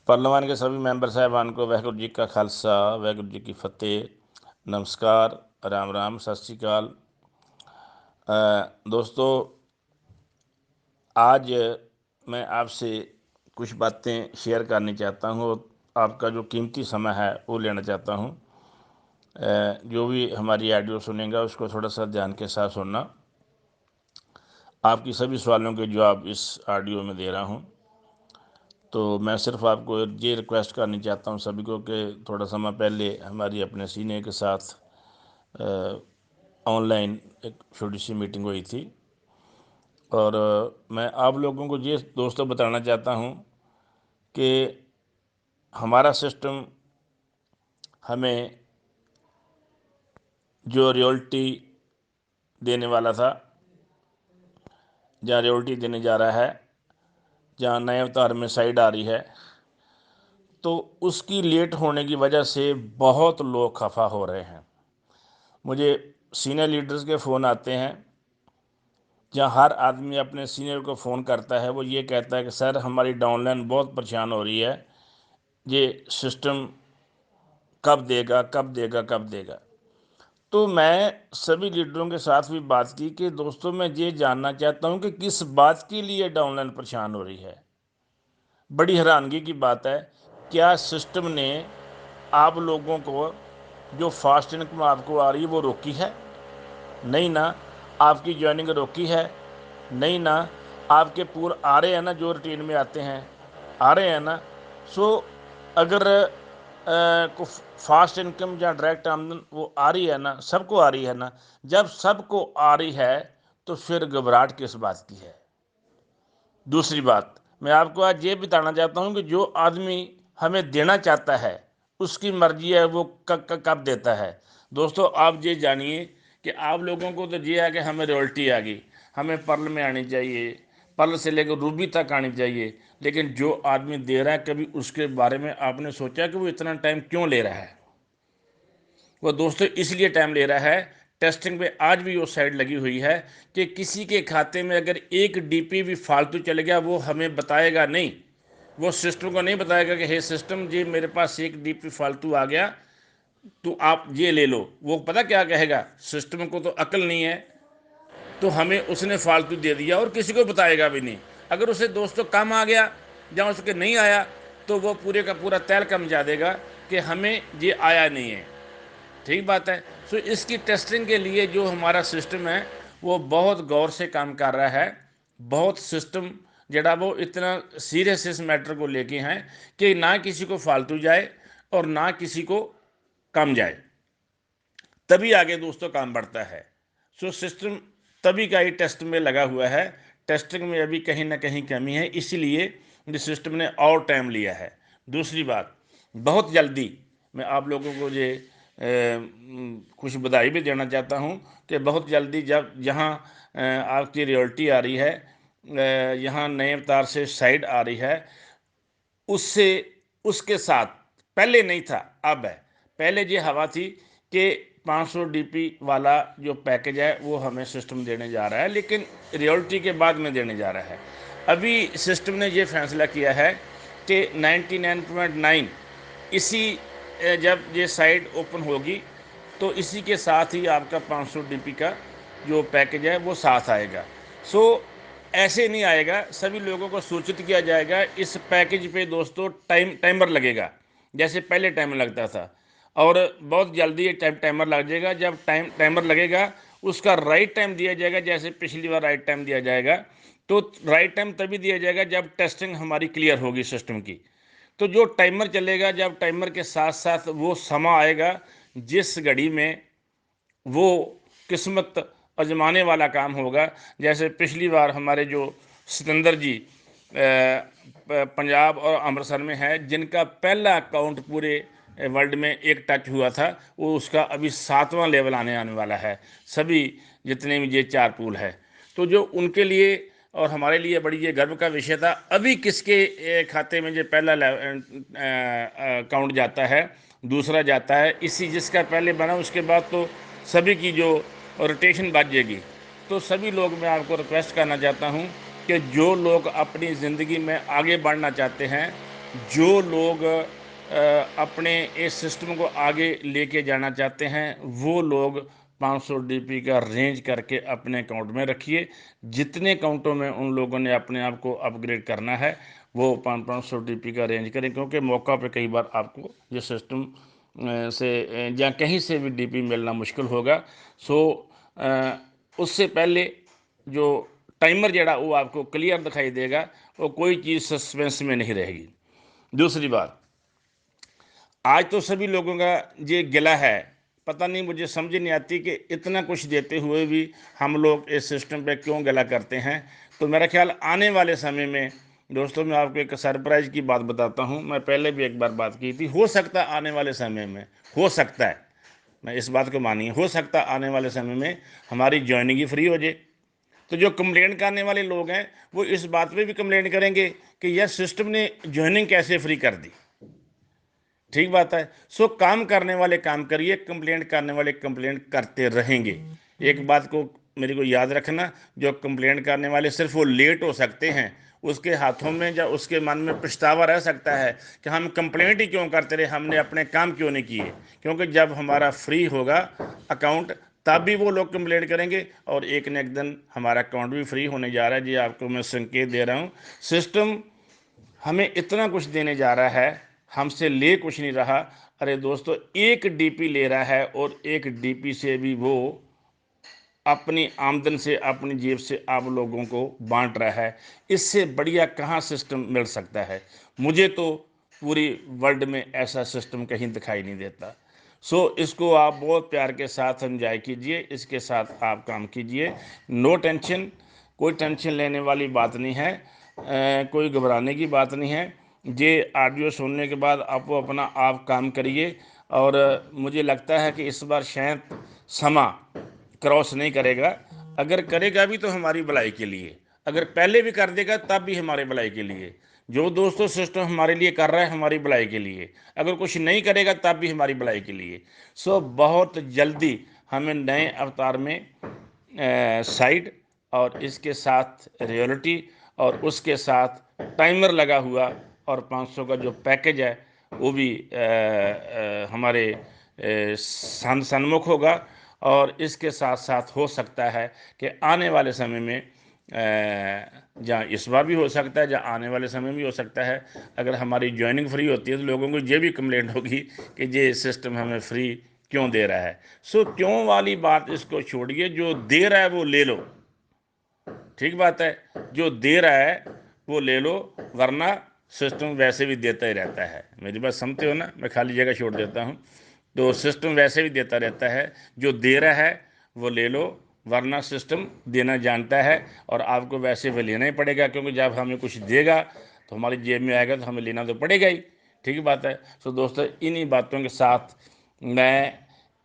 पार्लियामान के सभी मैंबर साहिबान को वाहिगुरू जी का खालसा वाहिगुरू जी की फतेह। नमस्कार, राम राम, सत श्री अकाल। दोस्तों, आज मैं आपसे कुछ बातें शेयर करनी चाहता हूँ और आपका जो कीमती समय है वो लेना चाहता हूँ। जो भी हमारी ऑडियो सुनेगा उसको थोड़ा सा ध्यान के साथ सुनना। आपकी सभी सवालों के जवाब इस ऑडियो में दे रहा हूँ। तो मैं सिर्फ आपको ये रिक्वेस्ट करनी चाहता हूँ सभी को कि थोड़ा समय पहले हमारी अपने सीनियर के साथ ऑनलाइन एक छोटी सी मीटिंग हुई थी और मैं आप लोगों को ये दोस्तों बताना चाहता हूँ कि हमारा सिस्टम हमें जो रॉयल्टी देने वाला था, जहाँ रॉयल्टी देने जा रहा है, जहाँ नए अवतार में साइड आ रही है, तो उसकी लेट होने की वजह से बहुत लोग खफा हो रहे हैं। मुझे सीनियर लीडर्स के फ़ोन आते हैं जहाँ हर आदमी अपने सीनियर को फ़ोन करता है, वो ये कहता है कि सर हमारी डाउनलाइन बहुत परेशान हो रही है, ये सिस्टम कब देगा कब देगा कब देगा। तो मैं सभी लीडरों के साथ भी बात की कि दोस्तों मैं ये जानना चाहता हूँ कि किस बात के लिए डाउनलाइन परेशान हो रही है। बड़ी हैरानगी की बात है, क्या सिस्टम ने आप लोगों को जो फास्ट इनकम आपको आ रही है वो रोकी है? नहीं ना। आपकी ज्वाइनिंग रोकी है? नहीं ना। आपके पूरे आ रहे हैं ना, जो रूटीन में आते हैं आ रहे हैं ना। सो अगर को फास्ट इनकम या डायरेक्ट आमदन वो आ रही है ना, सबको आ रही है ना, जब सबको आ रही है तो फिर घबराहट किस बात की है? दूसरी बात मैं आपको आज ये बताना चाहता हूँ कि जो आदमी हमें देना चाहता है उसकी मर्जी है वो कब देता है। दोस्तों आप ये जानिए कि आप लोगों को तो ये है कि हमें रॉयल्टी आ गई, हमें पर्ल में आनी चाहिए, पर्ल से लेकर रूबी तक आनी चाहिए, लेकिन जो आदमी दे रहा है कभी उसके बारे में आपने सोचा कि वो इतना टाइम क्यों ले रहा है? वो दोस्तों इसलिए टाइम ले रहा है, टेस्टिंग पे आज भी वो साइड लगी हुई है कि किसी के खाते में अगर एक डीपी भी फालतू चल गया वो हमें बताएगा नहीं, वो सिस्टम को नहीं बताएगा कि हे सिस्टम जी मेरे पास एक डीपी फालतू आ गया तो आप ये ले लो। वो पता क्या कहेगा, सिस्टम को तो अकल नहीं है, तो हमें उसने फालतू दे दिया और किसी को बताएगा भी नहीं। अगर उसे दोस्तों कम आ गया जहाँ उसके नहीं आया तो वो पूरे का पूरा तहलका मचा देगा कि हमें ये आया नहीं है। ठीक बात है। सो इसकी टेस्टिंग के लिए जो हमारा सिस्टम है वो बहुत गौर से काम कर रहा है। बहुत सिस्टम जड़ा वो इतना सीरियस इस मैटर को लेके हैं कि ना किसी को फालतू जाए और ना किसी को कम जाए, तभी आगे दोस्तों काम बढ़ता है। सो सिस्टम तभी का ही टेस्ट में लगा हुआ है। टेस्टिंग में अभी कहीं ना कहीं कमी है, इसीलिए इस सिस्टम ने और टाइम लिया है। दूसरी बात, बहुत जल्दी मैं आप लोगों को ये कुछ बधाई भी देना चाहता हूँ कि बहुत जल्दी जब यहाँ आपकी रियल्टी आ रही है, यहाँ नए अवतार से साइड आ रही है, उससे उसके साथ पहले नहीं था अब है। पहले ये हवा थी कि 500 डीपी वाला जो पैकेज है वो हमें सिस्टम देने जा रहा है, लेकिन रियल्टी के बाद में देने जा रहा है। अभी सिस्टम ने ये फैसला किया है कि 99.9 इसी जब ये साइट ओपन होगी तो इसी के साथ ही आपका 500 डीपी का जो पैकेज है वो साथ आएगा। सो ऐसे नहीं आएगा, सभी लोगों को सूचित किया जाएगा। इस पैकेज पे दोस्तों टाइमर लगेगा जैसे पहले टाइमर लगता था, और बहुत जल्दी ये टाइमर लग जाएगा। जब टाइमर लगेगा उसका राइट टाइम दिया जाएगा, जैसे पिछली बार राइट टाइम दिया जाएगा। तो राइट टाइम तभी दिया जाएगा जब टेस्टिंग हमारी क्लियर होगी सिस्टम की। तो जो टाइमर चलेगा, जब टाइमर के साथ साथ वो समा आएगा जिस घड़ी में वो किस्मत आजमाने वाला काम होगा। जैसे पिछली बार हमारे जो सिकंदर जी पंजाब और अमृतसर में है, जिनका पहला अकाउंट पूरे वर्ल्ड में एक टच हुआ था, वो उसका अभी 7वां लेवल आने वाला है। सभी जितने भी ये 4 पूल है, तो जो उनके लिए और हमारे लिए बड़ी ये गर्व का विषय था। अभी किसके खाते में जो पहला अकाउंट जाता है, दूसरा जाता है, इसी जिसका पहले बना उसके बाद तो सभी की जो रोटेशन बच जाएगी। तो सभी लोग, मैं आपको रिक्वेस्ट करना चाहता हूँ कि जो लोग अपनी ज़िंदगी में आगे बढ़ना चाहते हैं जो लोग अपने इस सिस्टम को आगे लेके जाना चाहते हैं वो लोग 500 डीपी का रेंज करके अपने अकाउंट में रखिए। जितने अकाउंटों में उन लोगों ने अपने आप को अपग्रेड करना है वो 500 डीपी का रेंज करें, क्योंकि मौका पे कई बार आपको ये सिस्टम से या कहीं से भी डीपी मिलना मुश्किल होगा। सो उससे पहले जो टाइमर जड़ा वो आपको क्लियर दिखाई देगा, वो कोई चीज़ सस्पेंस में नहीं रहेगी। दूसरी बात, आज तो सभी लोगों का ये गिला है, पता नहीं, मुझे समझ नहीं आती कि इतना कुछ देते हुए भी हम लोग इस सिस्टम पे क्यों गिला करते हैं। तो मेरा ख्याल आने वाले समय में दोस्तों, मैं आपको एक सरप्राइज की बात बताता हूँ। मैं पहले भी एक बार बात की थी, हो सकता है आने वाले समय में, हो सकता है, मैं इस बात को मानिए, हो सकता है आने वाले समय में हमारी ज्वाइनिंग ही फ्री हो जाए। तो जो कंप्लेंट करने वाले लोग हैं वो इस बात पे भी कंप्लेंट करेंगे कि यह सिस्टम ने ज्वाइनिंग कैसे फ्री कर दी। ठीक बात है। सो काम करने वाले काम करिए, कंप्लेंट करने वाले कंप्लेंट करते रहेंगे। एक बात को मेरे को याद रखना, जो कंप्लेंट करने वाले सिर्फ वो लेट हो सकते हैं, उसके हाथों में या उसके मन में पछतावा रह सकता है कि हम कंप्लेंट ही क्यों करते रहे, हमने अपने काम क्यों नहीं किए। क्योंकि जब हमारा फ्री होगा अकाउंट तब भी वो लोग कंप्लेंट करेंगे और एक न एक दिन हमारा अकाउंट भी फ्री होने जा रहा है। जी आपको मैं संकेत दे रहा हूँ, सिस्टम हमें इतना कुछ देने जा रहा है, हमसे ले कुछ नहीं रहा। अरे दोस्तों, एक डीपी ले रहा है और एक डीपी से भी वो अपनी आमदन से, अपनी जेब से आप लोगों को बांट रहा है। इससे बढ़िया कहाँ सिस्टम मिल सकता है। मुझे तो पूरी वर्ल्ड में ऐसा सिस्टम कहीं दिखाई नहीं देता। सो इसको आप बहुत प्यार के साथ एंजॉय कीजिए, इसके साथ आप काम कीजिए। नो टेंशन, कोई टेंशन लेने वाली बात नहीं है, कोई घबराने की बात नहीं है। ये ऑडियो सुनने के बाद आप वो अपना आप काम करिए। और मुझे लगता है कि इस बार शायद समा क्रॉस नहीं करेगा। अगर करेगा भी तो हमारी भलाई के लिए, अगर पहले भी कर देगा तब भी हमारे भलाई के लिए। जो दोस्तों सिस्टम हमारे लिए कर रहा है हमारी भलाई के लिए, अगर कुछ नहीं करेगा तब भी हमारी भलाई के लिए। सो बहुत जल्दी हमें नए अवतार में साइड और इसके साथ रियलिटी और उसके साथ टाइमर लगा हुआ और 500 का जो पैकेज है वो भी हमारे सन्मुख होगा। और इसके साथ साथ हो सकता है कि आने वाले समय में जहाँ इस बार भी हो सकता है, जहाँ आने वाले समय में भी हो सकता है, अगर हमारी ज्वाइनिंग फ्री होती है तो लोगों को ये भी कंप्लेंट होगी कि ये सिस्टम हमें फ्री क्यों दे रहा है। सो क्यों वाली बात इसको छोड़िए, जो दे रहा है वो ले लो। ठीक बात है, जो दे रहा है वो ले लो, वरना सिस्टम वैसे भी देता ही रहता है। मेरी बात समझते हो ना, मैं खाली जगह छोड़ देता हूँ। तो सिस्टम वैसे भी देता रहता है, जो दे रहा है वो ले लो, वरना सिस्टम देना जानता है और आपको वैसे भी लेना ही पड़ेगा, क्योंकि जब हमें कुछ देगा तो हमारी जेब में आएगा तो हमें लेना तो पड़ेगा ही। ठीक बात है। सो दोस्तों, इन्हीं बातों के साथ मैं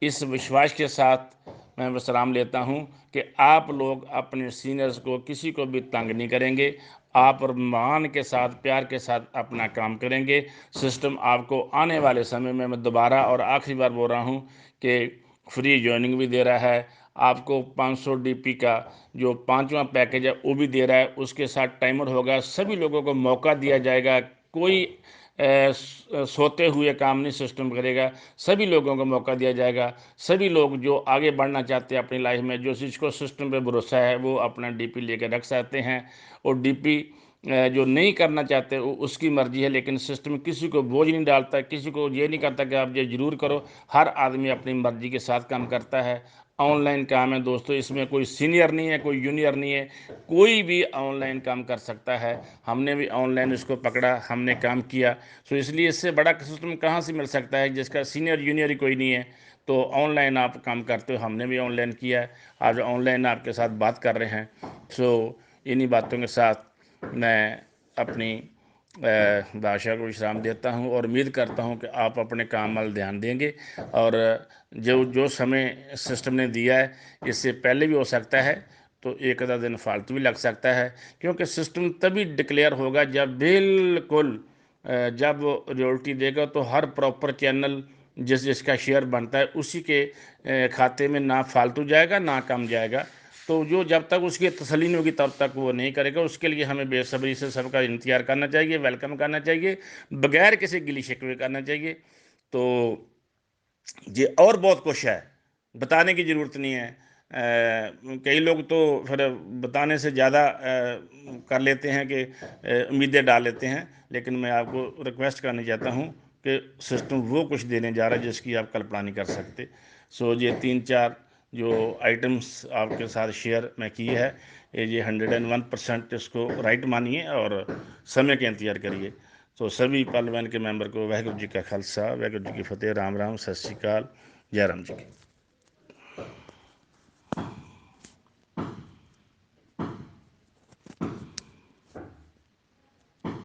इस विश्वास के साथ मैं विश्राम लेता हूं कि आप लोग अपने सीनियर्स को किसी को भी तंग नहीं करेंगे, आप मान के साथ, प्यार के साथ अपना काम करेंगे। सिस्टम आपको आने वाले समय में, मैं दोबारा और आखिरी बार बोल रहा हूं कि फ्री ज्वाइनिंग भी दे रहा है आपको। 500 डीपी का जो 5वां पैकेज है वो भी दे रहा है, उसके साथ टाइमर होगा, सभी लोगों को मौका दिया जाएगा। कोई सोते हुए काम नहीं सिस्टम करेगा, सभी लोगों को मौका दिया जाएगा। सभी लोग जो आगे बढ़ना चाहते हैं अपनी लाइफ में, जो जिसको सिस्टम पे भरोसा है, वो अपना डीपी लेकर रख सकते हैं। और डीपी जो नहीं करना चाहते वो उसकी मर्जी है, लेकिन सिस्टम किसी को बोझ नहीं डालता, किसी को ये नहीं करता कि आप ये ज़रूर करो। हर आदमी अपनी मर्जी के साथ काम करता है। ऑनलाइन काम है दोस्तों, इसमें कोई सीनियर नहीं है, कोई जूनियर नहीं है, कोई भी ऑनलाइन काम कर सकता है। हमने भी ऑनलाइन इसको पकड़ा, हमने काम किया। सो इसलिए इससे बड़ा सिस्टम कहाँ से मिल सकता है जिसका सीनियर जूनियर ही कोई नहीं है। तो ऑनलाइन आप काम करते हो, हमने भी ऑनलाइन किया है, आज ऑनलाइन आपके साथ बात कर रहे हैं। सो इन्हीं बातों के साथ मैं अपनी भाषा को विश्राम देता हूँ और उम्मीद करता हूँ कि आप अपने काम वाल ध्यान देंगे। और जो जो समय सिस्टम ने दिया है, इससे पहले भी हो सकता है, तो एक आधा दिन फालतू भी लग सकता है, क्योंकि सिस्टम तभी डिक्लेयर होगा जब बिल्कुल जब रॉयल्टी देगा तो हर प्रॉपर चैनल जिसका शेयर बनता है उसी के खाते में ना फालतू जाएगा ना कम जाएगा। तो जो जब तक उसकी तसल्ली नहीं होगी तब तक वो नहीं करेगा। उसके लिए हमें बेसब्री से सबका इंतज़ार करना चाहिए, वेलकम करना चाहिए, बगैर किसी गिली शिकवे करना चाहिए। तो ये और बहुत कुछ है, बताने की ज़रूरत नहीं है। कई लोग तो फिर बताने से ज़्यादा कर लेते हैं कि उम्मीदें डाल लेते हैं, लेकिन मैं आपको रिक्वेस्ट करना चाहता हूँ कि सिस्टम वो कुछ देने जा रहा है जिसकी आप कल्पना नहीं कर सकते। सो ये 3-4 जो आइटम्स आपके साथ शेयर मैं की है, ये 101% इसको राइट मानिए और समय के इंतज़ार करिए। तो सभी पार्लियामेंट के मेंबर को वाहिगुरू जी का खालसा, वाहिगुरू जी की फतेह, राम राम, सत श्री अकाल, जय राम जी की।